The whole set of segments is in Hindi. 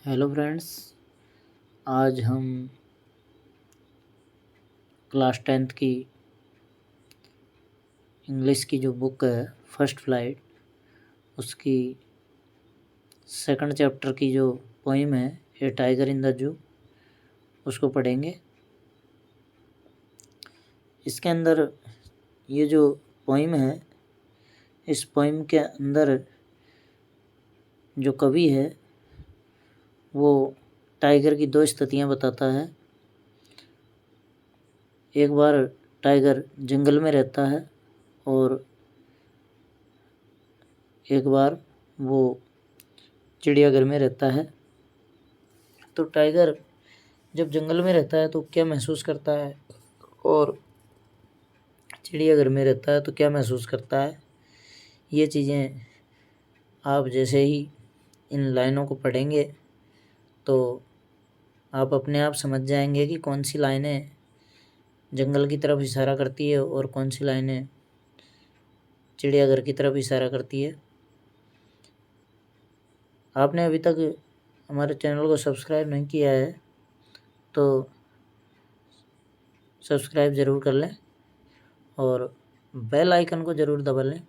हेलो फ्रेंड्स, आज हम क्लास 10th की इंग्लिश की जो बुक है फर्स्ट फ्लाइट, उसकी सेकंड चैप्टर की जो पोइम है ए टाइगर इन द जू, उसको पढ़ेंगे। इसके अंदर ये जो पोइम है, इस पोइम के अंदर जो कवि है वो टाइगर की दो स्थितियाँ बताता है। एक बार टाइगर जंगल में रहता है और एक बार वो चिड़ियाघर में रहता है। तो टाइगर जब जंगल में रहता है तो क्या महसूस करता है और चिड़ियाघर में रहता है तो क्या महसूस करता है, ये चीज़ें आप जैसे ही इन लाइनों को पढ़ेंगे तो आप अपने आप समझ जाएंगे कि कौन सी लाइनें जंगल की तरफ इशारा करती है और कौन सी लाइनें चिड़ियाघर की तरफ इशारा करती है। आपने अभी तक हमारे चैनल को सब्सक्राइब नहीं किया है तो सब्सक्राइब ज़रूर कर लें और बेल आइकन को ज़रूर दबा लें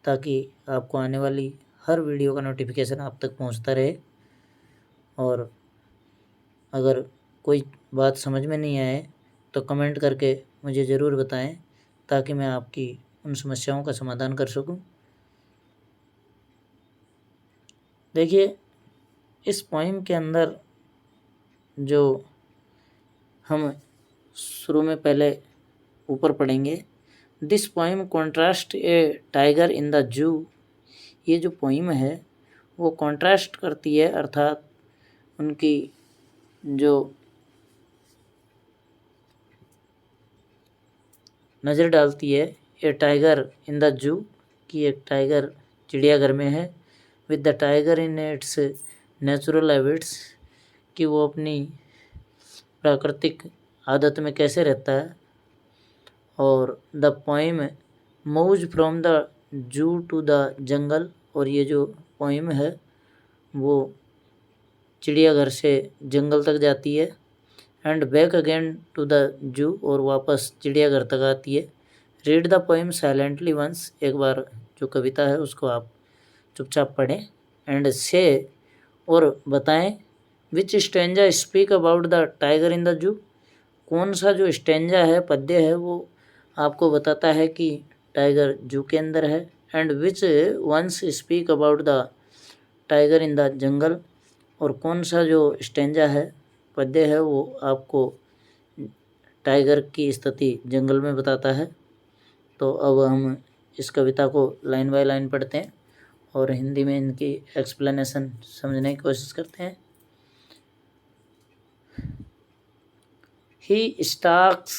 ताकि आपको आने वाली हर वीडियो का नोटिफिकेशन आप तक पहुंचता रहे। और अगर कोई बात समझ में नहीं आए तो कमेंट करके मुझे ज़रूर बताएं ताकि मैं आपकी उन समस्याओं का समाधान कर सकूं। देखिए, इस पोइम के अंदर जो हम शुरू में पहले ऊपर पढ़ेंगे, this poem contrast A tiger in the जू। ये जो पोइम है वो कॉन्ट्रास्ट करती है, अर्थात उनकी जो नज़र डालती है ए टाइगर इन द जू कि एक टाइगर चिड़ियाघर में है, with the tiger in its natural habits, कि वो अपनी प्राकृतिक आदत में कैसे रहता है। और the poem moves from the zoo to the jungle, और ये जो पोइम है वो चिड़ियाघर से जंगल तक जाती है। And back again to the zoo, और वापस चिड़ियाघर तक आती है। Read the poem silently once, एक बार जो कविता है उसको आप चुपचाप पढ़ें। एंड से, और बताएं, which stanza speak about the tiger in the zoo, कौन सा जो स्टेंजा है, पद्य है, वो आपको बताता है कि टाइगर जू के अंदर है। And which ones speak about the tiger in the jungle, और कौन सा जो स्टेंजा है, पद्य है, वो आपको टाइगर की स्थिति जंगल में बताता है। तो अब हम इस कविता को लाइन बाय लाइन पढ़ते हैं और हिंदी में इनकी एक्सप्लेनेशन समझने की कोशिश करते हैं। He stalks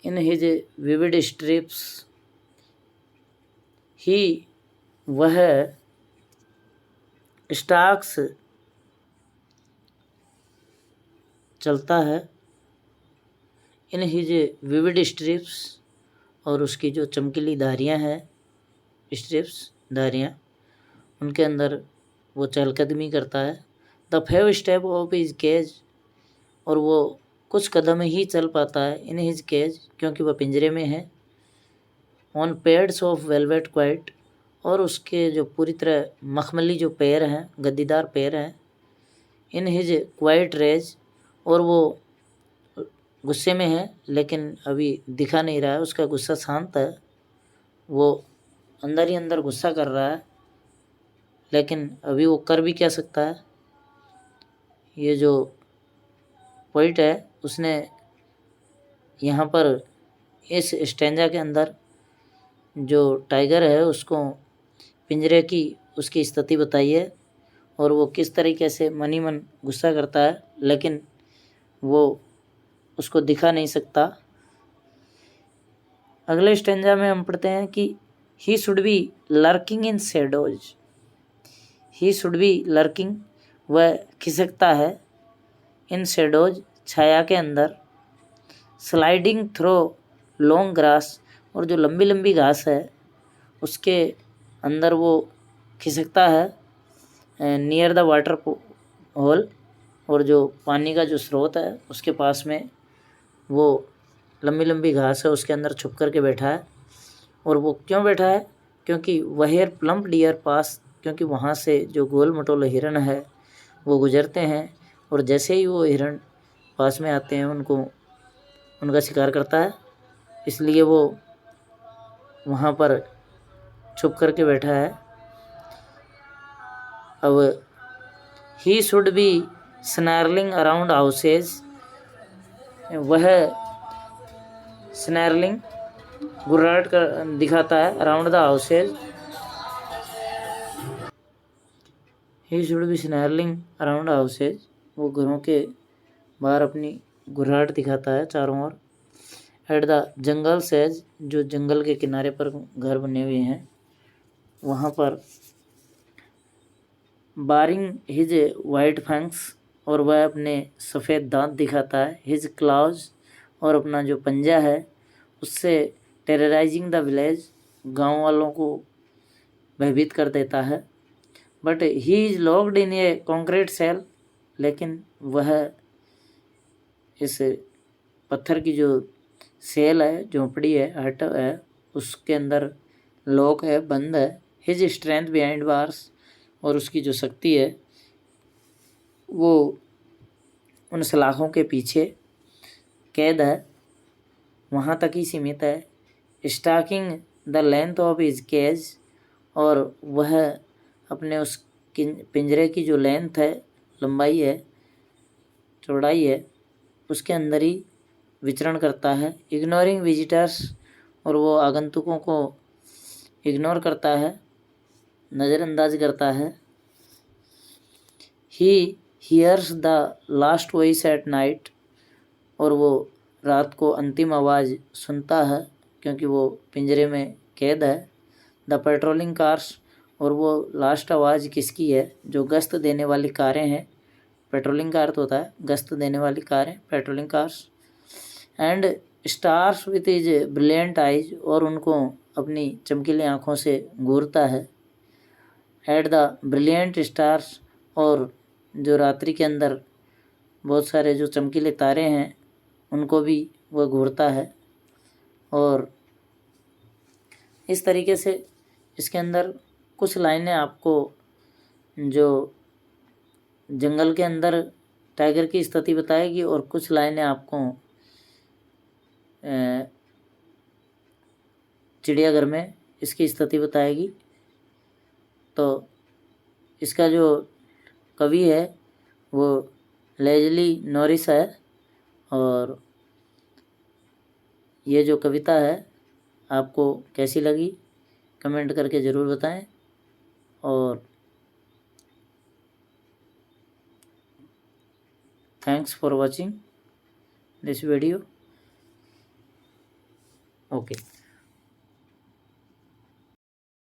in his vivid strips, he, वह, स्टाक्स चलता है, इन हिज विविड स्ट्रिप्स, और उसकी जो चमकीली धारियाँ हैं, स्ट्रिप्स धारियाँ, उनके अंदर वो चहलकदमी करता है। The few step of his cage, और वो कुछ कदम ही चल पाता है, इन हिज केज, क्योंकि वह पिंजरे में है। On pads of velvet quite, और उसके जो पूरी तरह मखमली जो पैर हैं, गद्दीदार पैर हैं। इन हिज क्वाइट रेज, और वो गुस्से में है लेकिन अभी दिखा नहीं रहा है, उसका गुस्सा शांत है, वो अंदर ही अंदर गुस्सा कर रहा है लेकिन अभी वो कर भी क्या सकता है। ये जो पोइट है उसने यहाँ पर इस स्टेंजा के अंदर जो टाइगर है उसको पिंजरे की उसकी स्थिति बताई है और वो किस तरीके से मनी मन गुस्सा करता है लेकिन वो उसको दिखा नहीं सकता। अगले स्टेंजा में हम पढ़ते हैं कि ही should B lurking in shadows, he should B lurking, वह खिसकता है, इन शेडोज, छाया के अंदर, स्लाइडिंग थ्रो लॉन्ग ग्रास, और जो लंबी लंबी घास है उसके अंदर वो खिसकता है, नियर द वाटर होल, और जो पानी का जो स्रोत है उसके पास में वो लंबी लंबी घास है उसके अंदर छुप कर के बैठा है। और वो क्यों बैठा है? क्योंकि वहेयर प्लम्प डियर पास, क्योंकि वहाँ से जो गोल मटोले हिरन है वो गुजरते हैं और जैसे ही वो हिरन पास में आते हैं उनको उनका शिकार करता है, इसलिए वो वहाँ पर छुप कर के बैठा है। अब he should be snarling around houses, वह स्नैरलिंग गुर्राहट कर दिखाता है around the houses. He should be snarling around houses, वो घरों के बाहर अपनी गुर्राहट दिखाता है चारों ओर। एट द जंगल सेज, जो जंगल के किनारे पर घर बने हुए हैं वहाँ पर। बारिंग हिज वाइट फैंक्स, और वह अपने सफ़ेद दांत दिखाता है। हिज क्लाउज, और अपना जो पंजा है उससे टेरराइजिंग द विलेज, गांव वालों को भयभीत कर देता है। But he is locked in a concrete cell, लेकिन वह इस पत्थर की जो सेल है, झोंपड़ी है, हट है, उसके अंदर लॉक है, बंद है। हिज स्ट्रेंथ बिहाइंड बार्स, और उसकी जो शक्ति है वो उन सलाखों के पीछे कैद है, वहाँ तक ही सीमित है। Stalking the length of his cage, और वह अपने उस पिंजरे की जो लेंथ है, लंबाई है, चौड़ाई है, उसके अंदर ही विचरण करता है। इग्नोरिंग विजिटर्स, और वो आगंतुकों को इग्नोर करता है, नज़रअंदाज करता है। He hears the last voice at night, और वो रात को अंतिम आवाज़ सुनता है क्योंकि वो पिंजरे में कैद है। द पेट्रोलिंग कार्स, और वो लास्ट आवाज़ किसकी है? जो गश्त देने वाली कारें हैं, पेट्रोलिंग कार तो होता है, गश्त देने वाली कारें, patrolling cars. And stars with is brilliant eyes, और उनको अपनी चमकीली आँखों से घूरता है। एट द ब्रिलियंट स्टार्स, और जो रात्रि के अंदर बहुत सारे जो चमकीले तारे हैं उनको भी वह घूरता है। और इस तरीके से इसके अंदर कुछ लाइनें आपको जो जंगल के अंदर टाइगर की स्थिति बताएगी और कुछ लाइनें आपको चिड़ियाघर में इसकी स्थिति बताएगी। तो इसका जो कवि है वो लेजली नॉरिस है, और ये जो कविता है आपको कैसी लगी कमेंट करके ज़रूर बताएं। और thanks for watching this video. Okay.